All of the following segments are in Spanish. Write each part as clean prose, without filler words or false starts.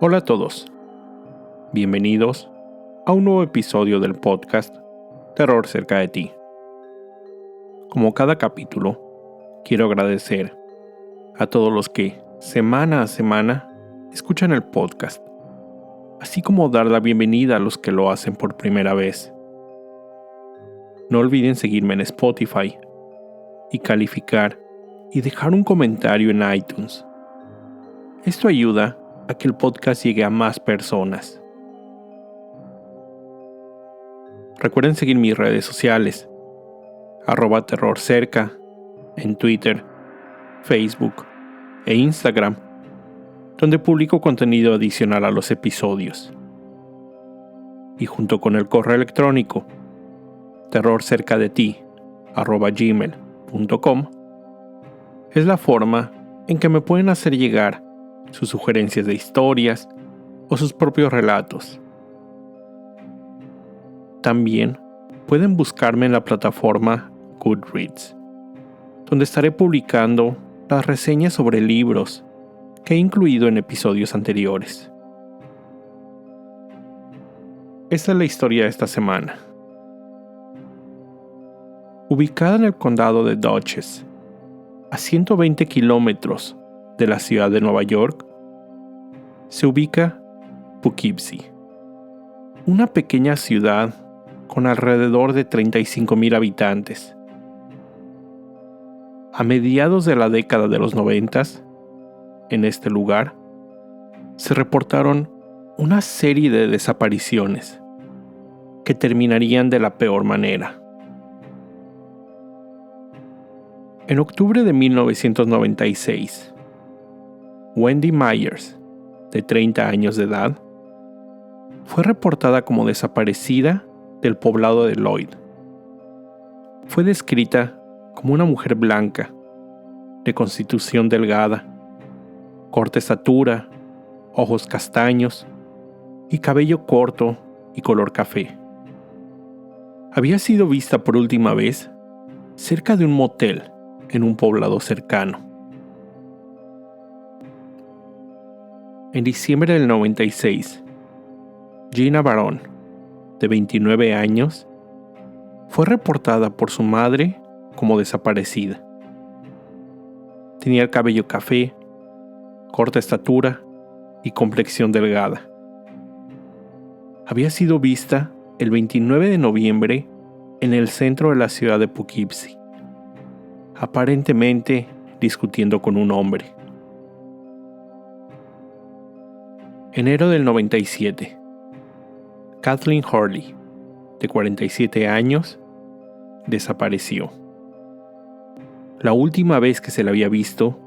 Hola a todos, bienvenidos a un nuevo episodio del podcast Terror cerca de ti. Como cada capítulo, quiero agradecer a todos los que semana a semana escuchan el podcast, así como dar la bienvenida a los que lo hacen por primera vez. No olviden seguirme en Spotify y calificar y dejar un comentario en iTunes. Esto ayuda a que el podcast llegue a más personas. Recuerden seguir mis redes sociales, @terrorcerca, en Twitter, Facebook e Instagram, donde publico contenido adicional a los episodios. Y junto con el correo electrónico, terrorcercadeti@gmail.com, es la forma en que me pueden hacer llegar sus sugerencias de historias o sus propios relatos. También pueden buscarme en la plataforma Goodreads, donde estaré publicando las reseñas sobre libros que he incluido en episodios anteriores. Esta es la historia de esta semana. Ubicada en el condado de Dutchess, a 120 kilómetros de la ciudad de Nueva York, se ubica Poughkeepsie, una pequeña ciudad con alrededor de 35,000 habitantes. A mediados de la década de los 90, en este lugar, se reportaron una serie de desapariciones que terminarían de la peor manera. En octubre de 1996, Wendy Myers, de 30 años de edad, fue reportada como desaparecida del poblado de Lloyd. Fue descrita como una mujer blanca, de constitución delgada, corta estatura, ojos castaños y cabello corto y color café. Había sido vista por última vez cerca de un motel en un poblado cercano. En diciembre del 96, Gina Barón, de 29 años, fue reportada por su madre como desaparecida. Tenía el cabello café, corta estatura y complexión delgada. Había sido vista el 29 de noviembre en el centro de la ciudad de Poughkeepsie, aparentemente discutiendo con un hombre. Enero del 97. Kathleen Hurley, de 47 años, desapareció. La última vez que se la había visto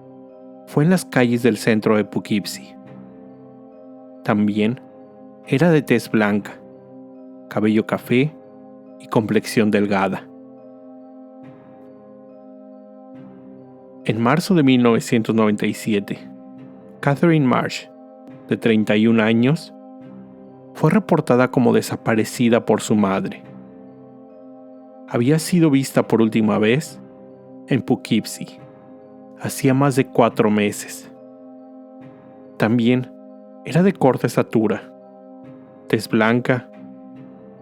fue en las calles del centro de Poughkeepsie. También era de tez blanca, cabello café y complexión delgada. En marzo de 1997, Catherine Marsh, de 31 años, fue reportada como desaparecida por su madre. Había sido vista por última vez en Poughkeepsie hacía más de 4 meses. También era de corta estatura, tez blanca,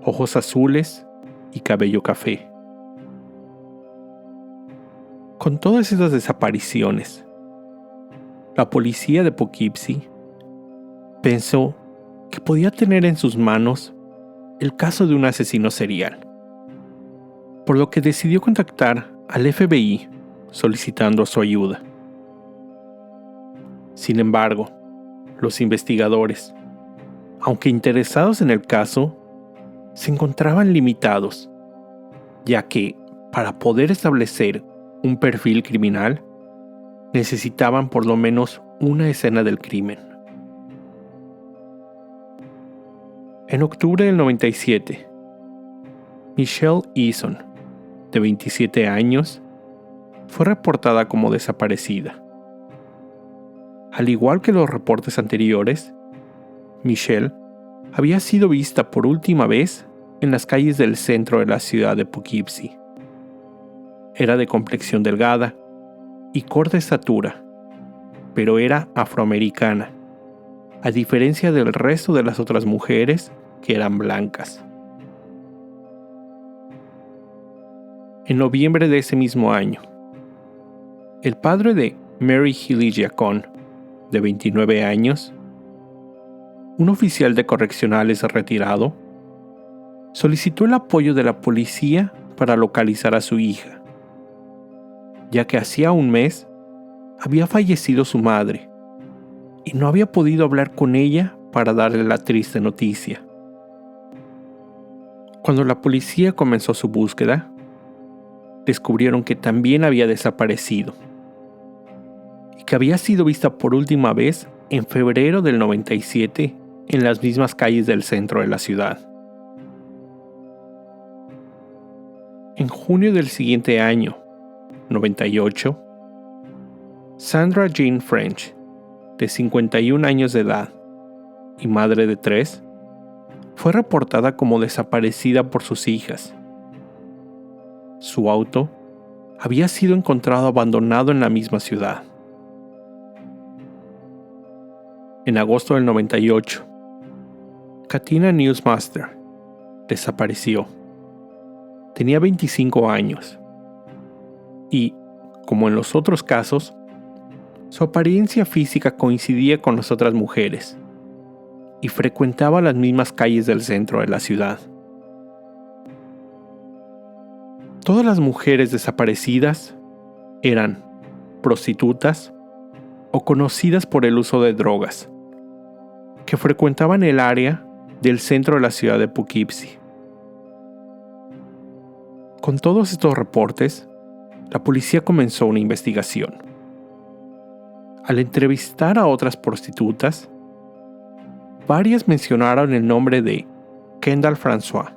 ojos azules y cabello café. Con todas esas desapariciones, la policía de Poughkeepsie pensó que podía tener en sus manos el caso de un asesino serial, por lo que decidió contactar al FBI solicitando su ayuda. Sin embargo, los investigadores, aunque interesados en el caso, se encontraban limitados, ya que para poder establecer un perfil criminal, necesitaban por lo menos una escena del crimen. En octubre del 97, Michelle Eason, de 27 años, fue reportada como desaparecida. Al igual que los reportes anteriores, Michelle había sido vista por última vez en las calles del centro de la ciudad de Poughkeepsie. Era de complexión delgada y corta estatura, pero era afroamericana, a diferencia del resto de las otras mujeres que eran blancas. En noviembre de ese mismo año, el padre de Mary Healy Giacon, de 29 años, un oficial de correccionales retirado, solicitó el apoyo de la policía para localizar a su hija, ya que hacía un mes había fallecido su madre y no había podido hablar con ella para darle la triste noticia. Cuando la policía comenzó su búsqueda, descubrieron que también había desaparecido y que había sido vista por última vez en febrero del 97 en las mismas calles del centro de la ciudad. En junio del siguiente año, 98, Sandra Jane French, de 51 años de edad y madre de 3, fue reportada como desaparecida por sus hijas. Su auto había sido encontrado abandonado en la misma ciudad. En agosto del 98, Katina Newsmaster desapareció. Tenía 25 años y, como en los otros casos, su apariencia física coincidía con las otras mujeres y frecuentaba las mismas calles del centro de la ciudad. Todas las mujeres desaparecidas eran prostitutas o conocidas por el uso de drogas, que frecuentaban el área del centro de la ciudad de Poughkeepsie. Con todos estos reportes, la policía comenzó una investigación. Al entrevistar a otras prostitutas, varias mencionaron el nombre de Kendall François,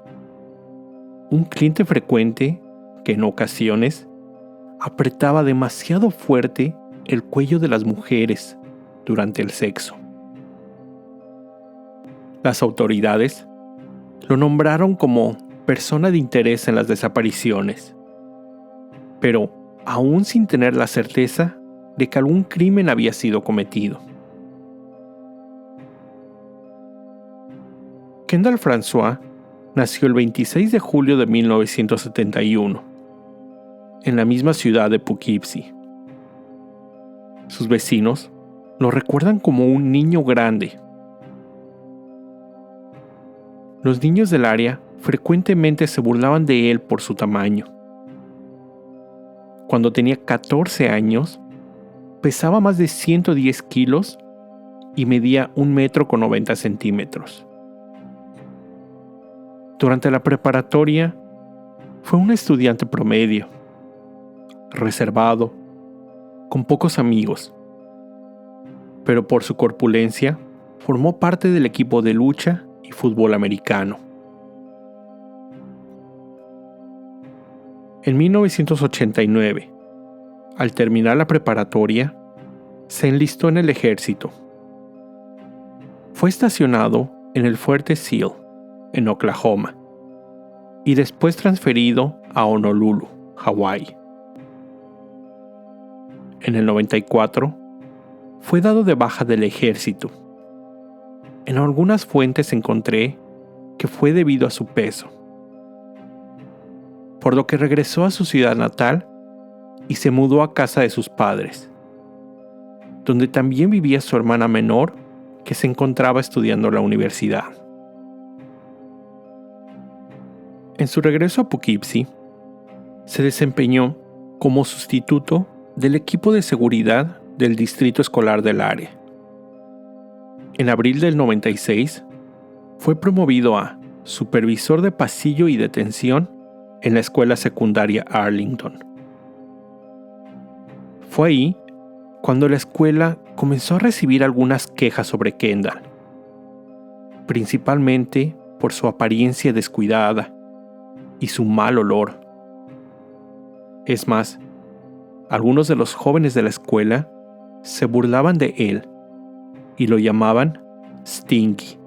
un cliente frecuente que en ocasiones apretaba demasiado fuerte el cuello de las mujeres durante el sexo. Las autoridades lo nombraron como persona de interés en las desapariciones, pero aún sin tener la certeza de que algún crimen había sido cometido. Kendall François nació el 26 de julio de 1971, en la misma ciudad de Poughkeepsie. Sus vecinos lo recuerdan como un niño grande. Los niños del área frecuentemente se burlaban de él por su tamaño. Cuando tenía 14 años, pesaba más de 110 kilos y medía 1,90 centímetros. Durante la preparatoria, fue un estudiante promedio, reservado, con pocos amigos, pero por su corpulencia, formó parte del equipo de lucha y fútbol americano. En 1989, al terminar la preparatoria, se enlistó en el ejército. Fue estacionado en el Fuerte Seal, en Oklahoma, y después transferido a Honolulu, Hawái. En el 94, fue dado de baja del ejército. En algunas fuentes encontré que fue debido a su peso, por lo que regresó a su ciudad natal y se mudó a casa de sus padres, donde también vivía su hermana menor, que se encontraba estudiando en la universidad. En su regreso a Poughkeepsie, se desempeñó como sustituto del equipo de seguridad del distrito escolar del área. En abril del 96, fue promovido a supervisor de pasillo y detención en la escuela secundaria Arlington. Fue ahí cuando la escuela comenzó a recibir algunas quejas sobre Kendall, principalmente por su apariencia descuidada y su mal olor. Es más, algunos de los jóvenes de la escuela se burlaban de él y lo llamaban stinky,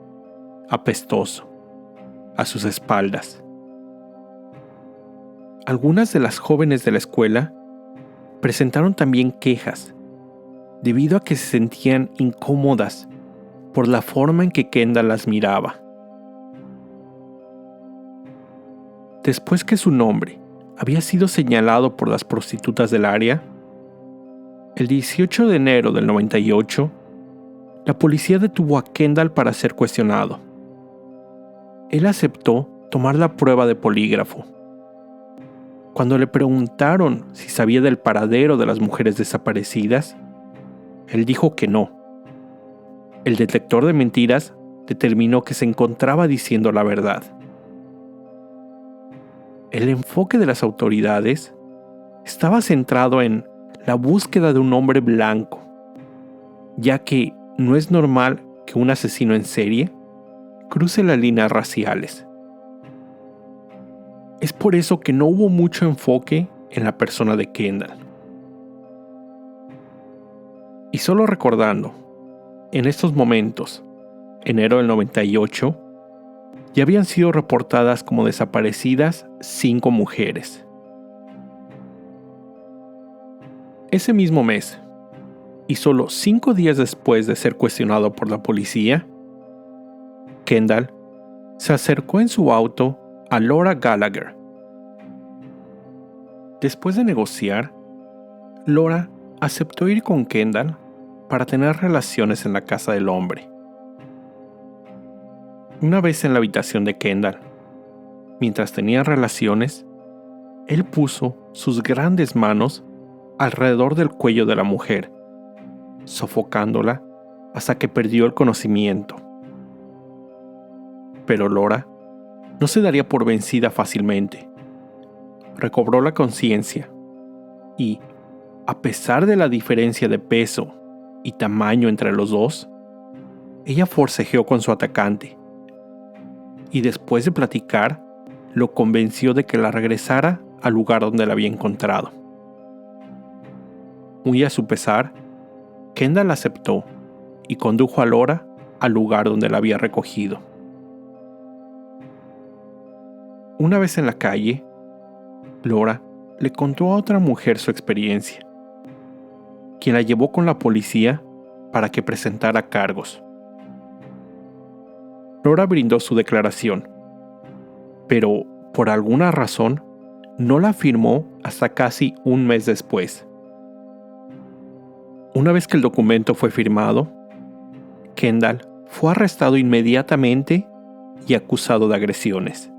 apestoso, a sus espaldas. Algunas de las jóvenes de la escuela presentaron también quejas debido a que se sentían incómodas por la forma en que Kendall las miraba. Después que su nombre había sido señalado por las prostitutas del área, el 18 de enero del 98, la policía detuvo a Kendall para ser cuestionado. Él aceptó tomar la prueba de polígrafo. Cuando le preguntaron si sabía del paradero de las mujeres desaparecidas, él dijo que no. El detector de mentiras determinó que se encontraba diciendo la verdad. El enfoque de las autoridades estaba centrado en la búsqueda de un hombre blanco, ya que no es normal que un asesino en serie cruce las líneas raciales. Es por eso que no hubo mucho enfoque en la persona de Kendall. Y solo recordando, en estos momentos, enero del 98, ya habían sido reportadas como desaparecidas 5 mujeres. Ese mismo mes, y solo 5 días después de ser cuestionado por la policía, Kendall se acercó en su auto a Laura Gallagher. Después de negociar, Laura aceptó ir con Kendall para tener relaciones en la casa del hombre. Una vez en la habitación de Kendall, mientras tenían relaciones, él puso sus grandes manos alrededor del cuello de la mujer, sofocándola hasta que perdió el conocimiento. Pero Laura no se daría por vencida fácilmente. Recobró la conciencia y, a pesar de la diferencia de peso y tamaño entre los dos, ella forcejeó con su atacante y después de platicar, lo convenció de que la regresara al lugar donde la había encontrado. Muy a su pesar, Kendall aceptó y condujo a Laura al lugar donde la había recogido. Una vez en la calle, Laura le contó a otra mujer su experiencia, quien la llevó con la policía para que presentara cargos. Laura brindó su declaración, pero por alguna razón no la firmó hasta casi un mes después. Una vez que el documento fue firmado, Kendall fue arrestado inmediatamente y acusado de agresiones.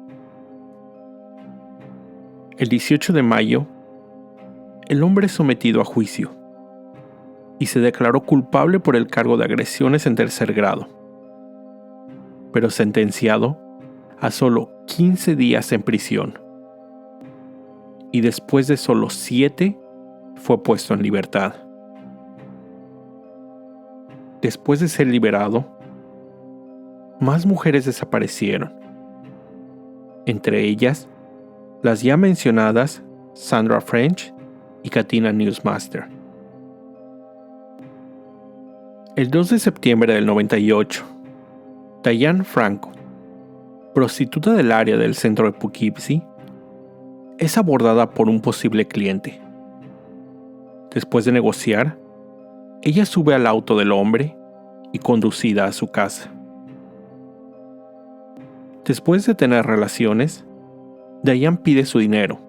El 18 de mayo, el hombre es sometido a juicio y se declaró culpable por el cargo de agresiones en tercer grado, pero sentenciado a solo 15 días en prisión. Y después de solo 7, fue puesto en libertad. Después de ser liberado, más mujeres desaparecieron. Entre ellas, las ya mencionadas Sandra French y Katina Newsmaster. El 2 de septiembre del 98, Diane Franco, prostituta del área del centro de Poughkeepsie, es abordada por un posible cliente. Después de negociar, ella sube al auto del hombre y conducida a su casa. Después de tener relaciones, Diane pide su dinero,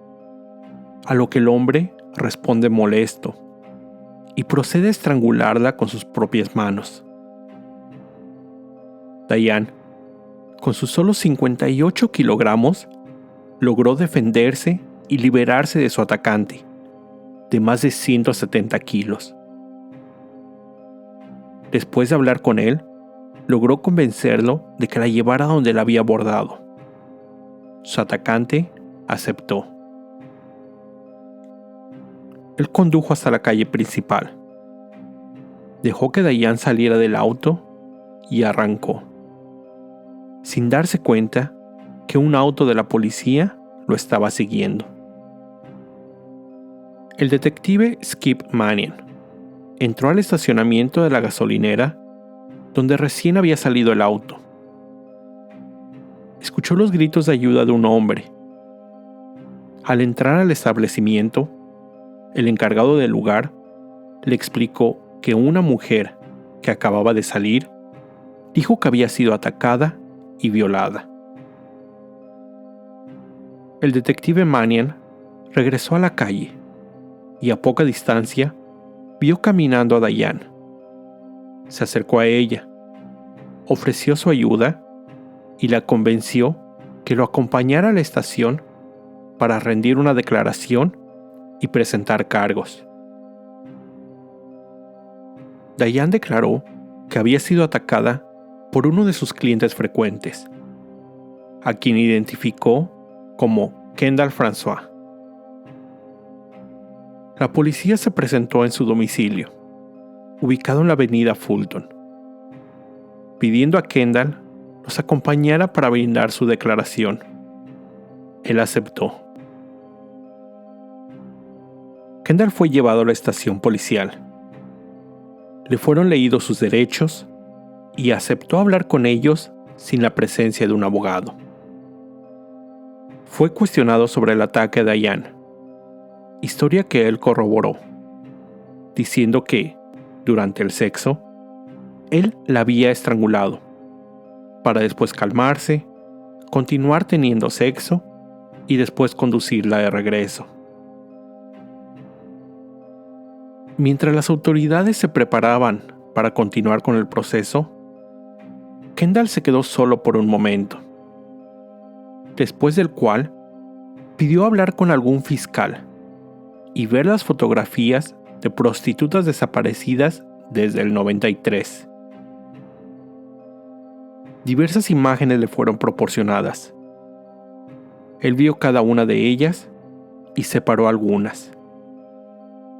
a lo que el hombre responde molesto y procede a estrangularla con sus propias manos. Diane, con sus solo 58 kilogramos, logró defenderse y liberarse de su atacante, de más de 170 kilos. Después de hablar con él, logró convencerlo de que la llevara donde la había abordado. Su atacante aceptó. Él condujo hasta la calle principal. Dejó que Diane saliera del auto y arrancó, sin darse cuenta que un auto de la policía lo estaba siguiendo. El detective Skip Mannion entró al estacionamiento de la gasolinera donde recién había salido el auto. Escuchó los gritos de ayuda de un hombre. Al entrar al establecimiento, el encargado del lugar le explicó que una mujer que acababa de salir dijo que había sido atacada y violada. El detective Mannion regresó a la calle y a poca distancia vio caminando a Diane. Se acercó a ella, ofreció su ayuda y la convenció que lo acompañara a la estación para rendir una declaración y presentar cargos. Diane declaró que había sido atacada por uno de sus clientes frecuentes, a quien identificó como Kendall François. La policía se presentó en su domicilio, ubicado en la avenida Fulton, pidiendo a Kendall los acompañara para brindar su declaración. Él aceptó. Kendall fue llevado a la estación policial. Le fueron leídos sus derechos y aceptó hablar con ellos sin la presencia de un abogado. Fue cuestionado sobre el ataque a Diane, historia que él corroboró, diciendo que, durante el sexo, él la había estrangulado, para después calmarse, continuar teniendo sexo y después conducirla de regreso. Mientras las autoridades se preparaban para continuar con el proceso, Kendall se quedó solo por un momento, después del cual pidió hablar con algún fiscal y ver las fotografías de prostitutas desaparecidas desde el 93. Diversas imágenes le fueron proporcionadas. Él vio cada una de ellas y separó algunas.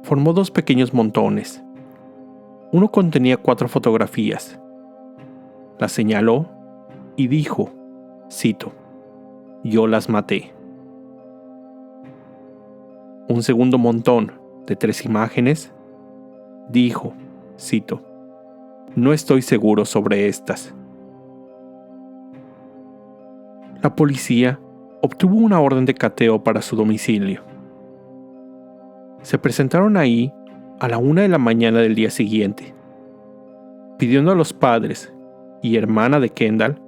Formó 2 pequeños montones. Uno contenía 4 fotografías. Las señaló y dijo, cito, «Yo las maté». Un segundo montón de 3 imágenes dijo, cito, «No estoy seguro sobre estas». La policía obtuvo una orden de cateo para su domicilio. Se presentaron ahí a la 1 de la mañana del día siguiente, pidiendo a los padres y hermana de Kendall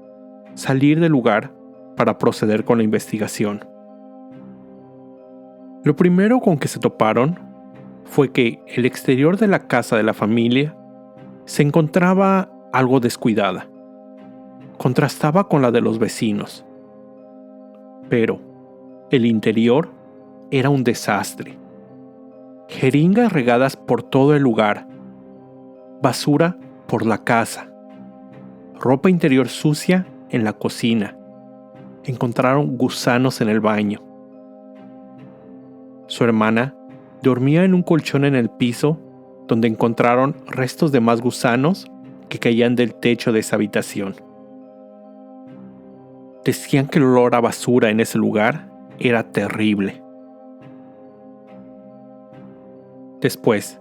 salir del lugar para proceder con la investigación. Lo primero con que se toparon fue que el exterior de la casa de la familia se encontraba algo descuidada. Contrastaba con la de los vecinos. Pero el interior era un desastre. Jeringas regadas por todo el lugar. Basura por la casa. Ropa interior sucia en la cocina. Encontraron gusanos en el baño. Su hermana dormía en un colchón en el piso donde encontraron restos de más gusanos que caían del techo de esa habitación. Decían que el olor a basura en ese lugar era terrible. Después,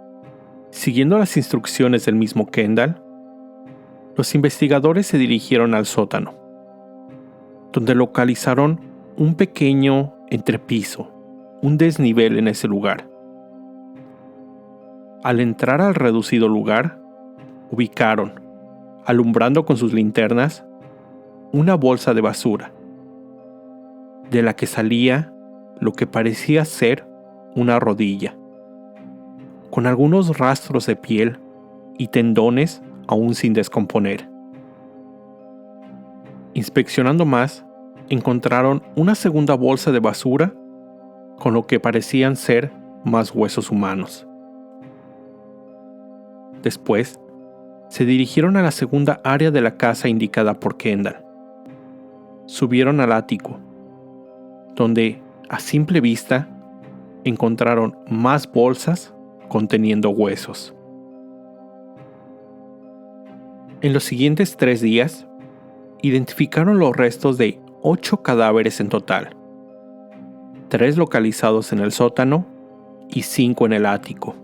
siguiendo las instrucciones del mismo Kendall, los investigadores se dirigieron al sótano, donde localizaron un pequeño entrepiso, un desnivel en ese lugar. Al entrar al reducido lugar, ubicaron, alumbrando con sus linternas, una bolsa de basura, de la que salía lo que parecía ser una rodilla, con algunos rastros de piel y tendones aún sin descomponer. Inspeccionando más, encontraron una segunda bolsa de basura con lo que parecían ser más huesos humanos. Después, se dirigieron a la segunda área de la casa indicada por Kendall. Subieron al ático, donde, a simple vista, encontraron más bolsas conteniendo huesos. En los siguientes 3 días, identificaron los restos de 8 cadáveres en total, 3 localizados en el sótano y 5 en el ático.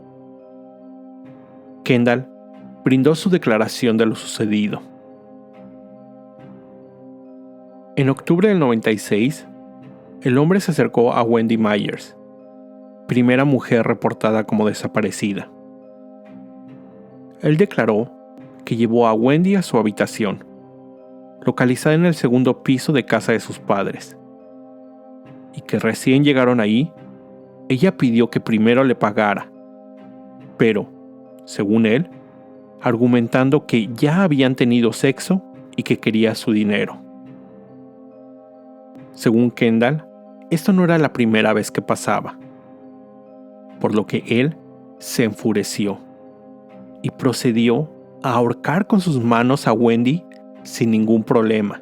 Kendall brindó su declaración de lo sucedido. En octubre del 96, el hombre se acercó a Wendy Myers, primera mujer reportada como desaparecida. Él declaró que llevó a Wendy a su habitación, localizada en el segundo piso de casa de sus padres, y que recién llegaron ahí, ella pidió que primero le pagara, pero, según él, argumentando que ya habían tenido sexo y que quería su dinero. Según Kendall, esto no era la primera vez que pasaba, por lo que él se enfureció y procedió a ahorcar con sus manos a Wendy sin ningún problema,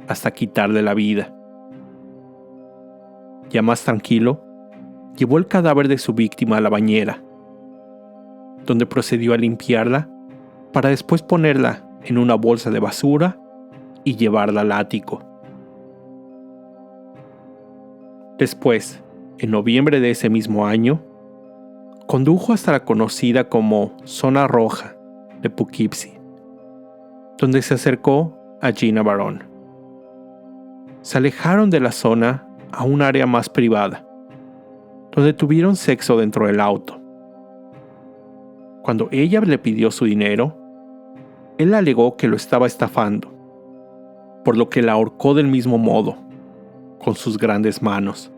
hasta quitarle la vida. Ya más tranquilo, llevó el cadáver de su víctima a la bañera, donde procedió a limpiarla para después ponerla en una bolsa de basura y llevarla al ático. Después, en noviembre de ese mismo año, condujo hasta la conocida como Zona Roja de Poughkeepsie, donde se acercó a Gina Barone. Se alejaron de la zona a un área más privada, donde tuvieron sexo dentro del auto. Cuando ella le pidió su dinero, él alegó que lo estaba estafando, por lo que la ahorcó del mismo modo, con sus grandes manos.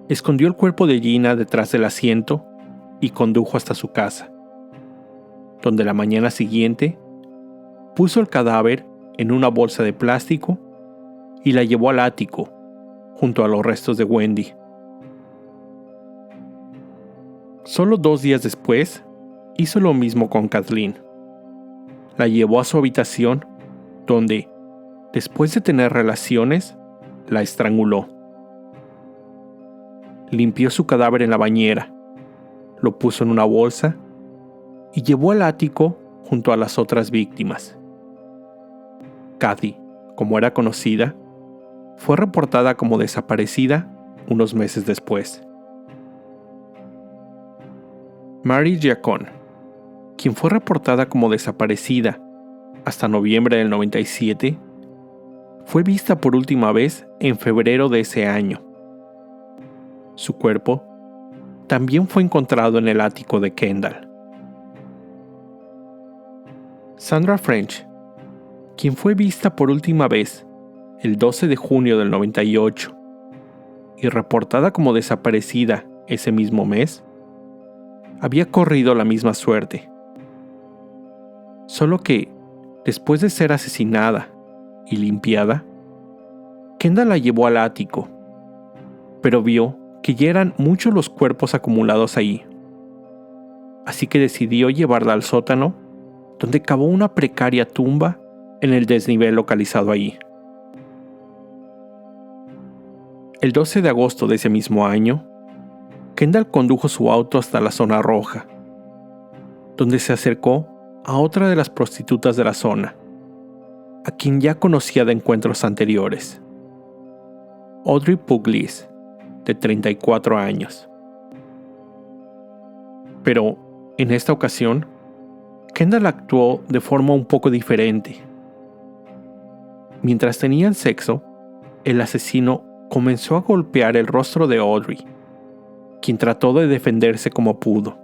Escondió el cuerpo de Gina detrás del asiento y condujo hasta su casa, donde la mañana siguiente puso el cadáver en una bolsa de plástico y la llevó al ático, junto a los restos de Wendy. Solo 2 días después, hizo lo mismo con Kathleen. La llevó a su habitación, donde, después de tener relaciones, la estranguló. Limpió su cadáver en la bañera, lo puso en una bolsa y llevó al ático junto a las otras víctimas. Kathy, como era conocida, fue reportada como desaparecida unos meses después. Mary Giacone, quien fue reportada como desaparecida hasta noviembre del 97, fue vista por última vez en febrero de ese año. Su cuerpo también fue encontrado en el ático de Kendall. Sandra French, quien fue vista por última vez el 12 de junio del 98 y reportada como desaparecida ese mismo mes, había corrido la misma suerte. Solo que, después de ser asesinada y limpiada, Kendall la llevó al ático, pero vio que ya eran muchos los cuerpos acumulados ahí. Así que decidió llevarla al sótano, donde cavó una precaria tumba en el desnivel localizado ahí. El 12 de agosto de ese mismo año, Kendall condujo su auto hasta la Zona Roja, donde se acercó a otra de las prostitutas de la zona, a quien ya conocía de encuentros anteriores, Audrey Pugliese, de 34 años. Pero, en esta ocasión, Kendall actuó de forma un poco diferente. Mientras tenían sexo, el asesino comenzó a golpear el rostro de Audrey, quien trató de defenderse como pudo.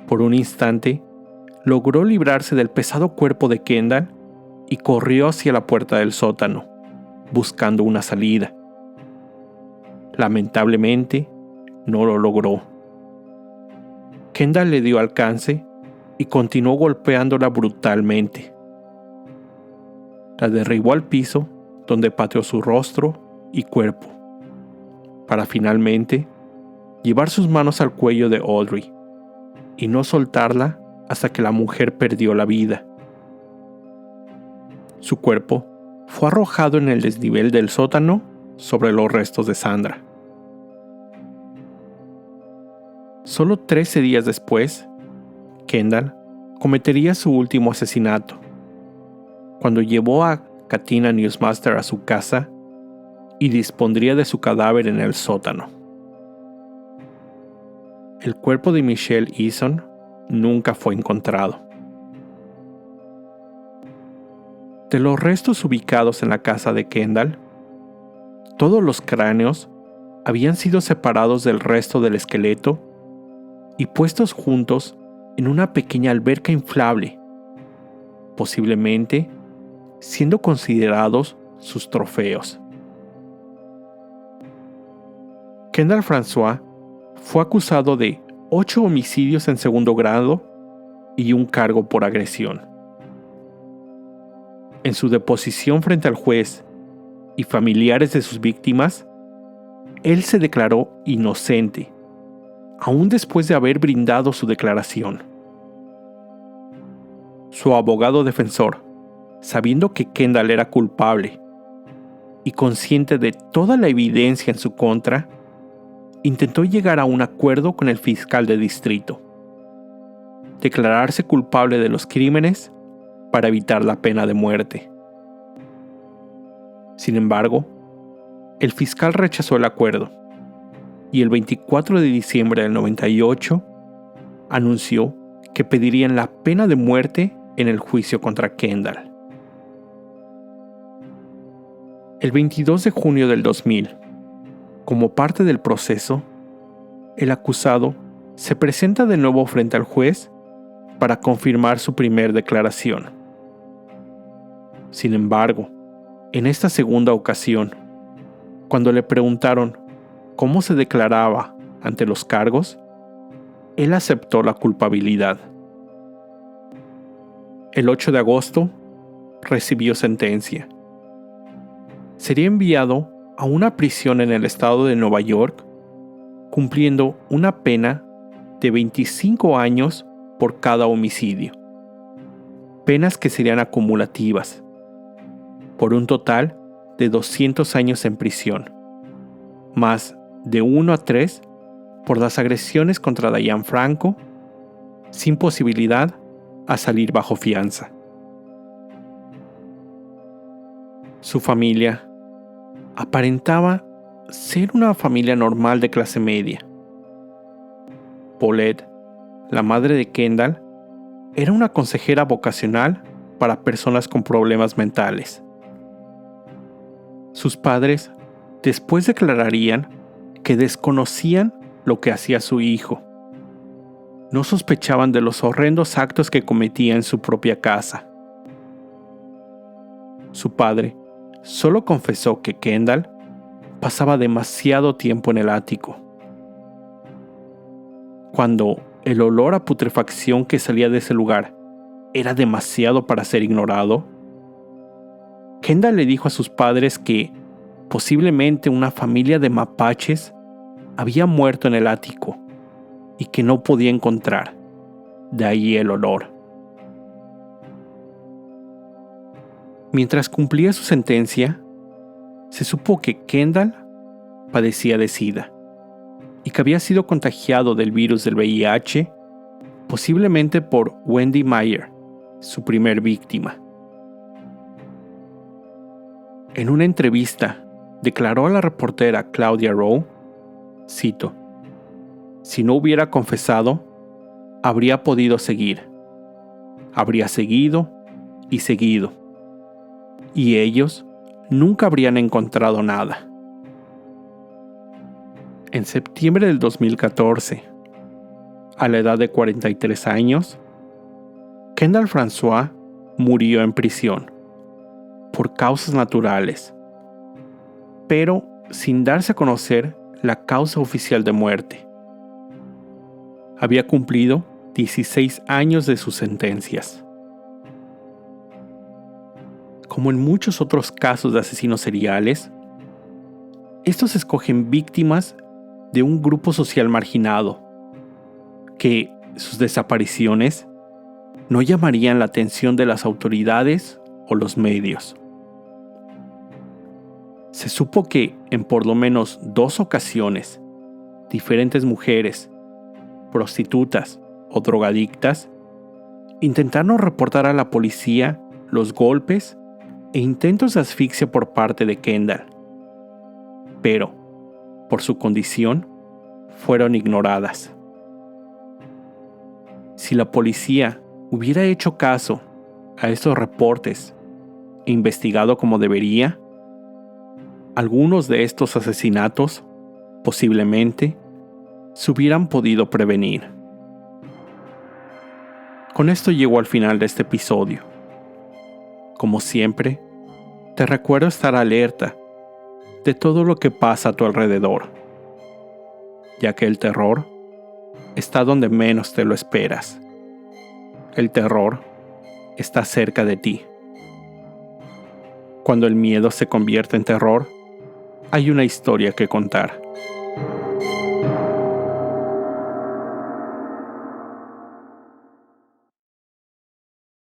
Por un instante, logró librarse del pesado cuerpo de Kendall y corrió hacia la puerta del sótano, buscando una salida. Lamentablemente, no lo logró. Kendall le dio alcance y continuó golpeándola brutalmente. La derribó al piso, donde pateó su rostro y cuerpo, para finalmente llevar sus manos al cuello de Audrey y no soltarla hasta que la mujer perdió la vida. Su cuerpo fue arrojado en el desnivel del sótano sobre los restos de Sandra. Solo 13 días después, Kendall cometería su último asesinato, cuando llevó a Katina Newsmaster a su casa y dispondría de su cadáver en el sótano. El cuerpo de Michelle Eason nunca fue encontrado. De los restos ubicados en la casa de Kendall, todos los cráneos habían sido separados del resto del esqueleto y puestos juntos en una pequeña alberca inflable, posiblemente siendo considerados sus trofeos. Kendall François fue acusado de 8 homicidios en segundo grado y un cargo por agresión. En su deposición frente al juez y familiares de sus víctimas, él se declaró inocente, aún después de haber brindado su declaración. Su abogado defensor, sabiendo que Kendall era culpable y consciente de toda la evidencia en su contra, intentó llegar a un acuerdo con el fiscal de distrito, declararse culpable de los crímenes para evitar la pena de muerte. Sin embargo, el fiscal rechazó el acuerdo y el 24 de diciembre del 98 anunció que pedirían la pena de muerte en el juicio contra Kendall. El 22 de junio del 2000, como parte del proceso, el acusado se presenta de nuevo frente al juez para confirmar su primer declaración. Sin embargo, en esta segunda ocasión, cuando le preguntaron cómo se declaraba ante los cargos, él aceptó la culpabilidad. El 8 de agosto, recibió sentencia. Sería enviado a una prisión en el estado de Nueva York, cumpliendo una pena de 25 años por cada homicidio. Penas que serían acumulativas, por un total de 200 años en prisión, más de 1 a 3 por las agresiones contra Diane Franco, sin posibilidad a salir bajo fianza. Su familia aparentaba ser una familia normal de clase media. Paulette, la madre de Kendall, era una consejera vocacional para personas con problemas mentales. Sus padres después declararían que desconocían lo que hacía su hijo. No sospechaban de los horrendos actos que cometía en su propia casa. Su padre solo confesó que Kendall pasaba demasiado tiempo en el ático. Cuando el olor a putrefacción que salía de ese lugar era demasiado para ser ignorado, Kendall le dijo a sus padres que posiblemente una familia de mapaches había muerto en el ático y que no podía encontrar, de ahí el olor. Mientras cumplía su sentencia, se supo que Kendall padecía de SIDA y que había sido contagiado del virus del VIH, posiblemente por Wendy Meyer, su primer víctima. En una entrevista, declaró a la reportera Claudia Rowe, cito: "Si no hubiera confesado, habría podido seguir. Habría seguido y seguido. Y ellos nunca habrían encontrado nada". En septiembre del 2014, a la edad de 43 años, Kendall François murió en prisión por causas naturales, pero sin darse a conocer la causa oficial de muerte. Había cumplido 16 años de sus sentencias. Como en muchos otros casos de asesinos seriales, estos escogen víctimas de un grupo social marginado, que sus desapariciones no llamarían la atención de las autoridades o los medios. Se supo que en por lo menos 2 ocasiones, diferentes mujeres, prostitutas o drogadictas, intentaron reportar a la policía los golpes e intentos de asfixia por parte de Kendall, pero, por su condición, fueron ignoradas. Si la policía hubiera hecho caso a estos reportes e investigado como debería, algunos de estos asesinatos posiblemente se hubieran podido prevenir. Con esto llego al final de este episodio. Como siempre, te recuerdo estar alerta de todo lo que pasa a tu alrededor, ya que el terror está donde menos te lo esperas. El terror está cerca de ti. Cuando el miedo se convierte en terror, hay una historia que contar.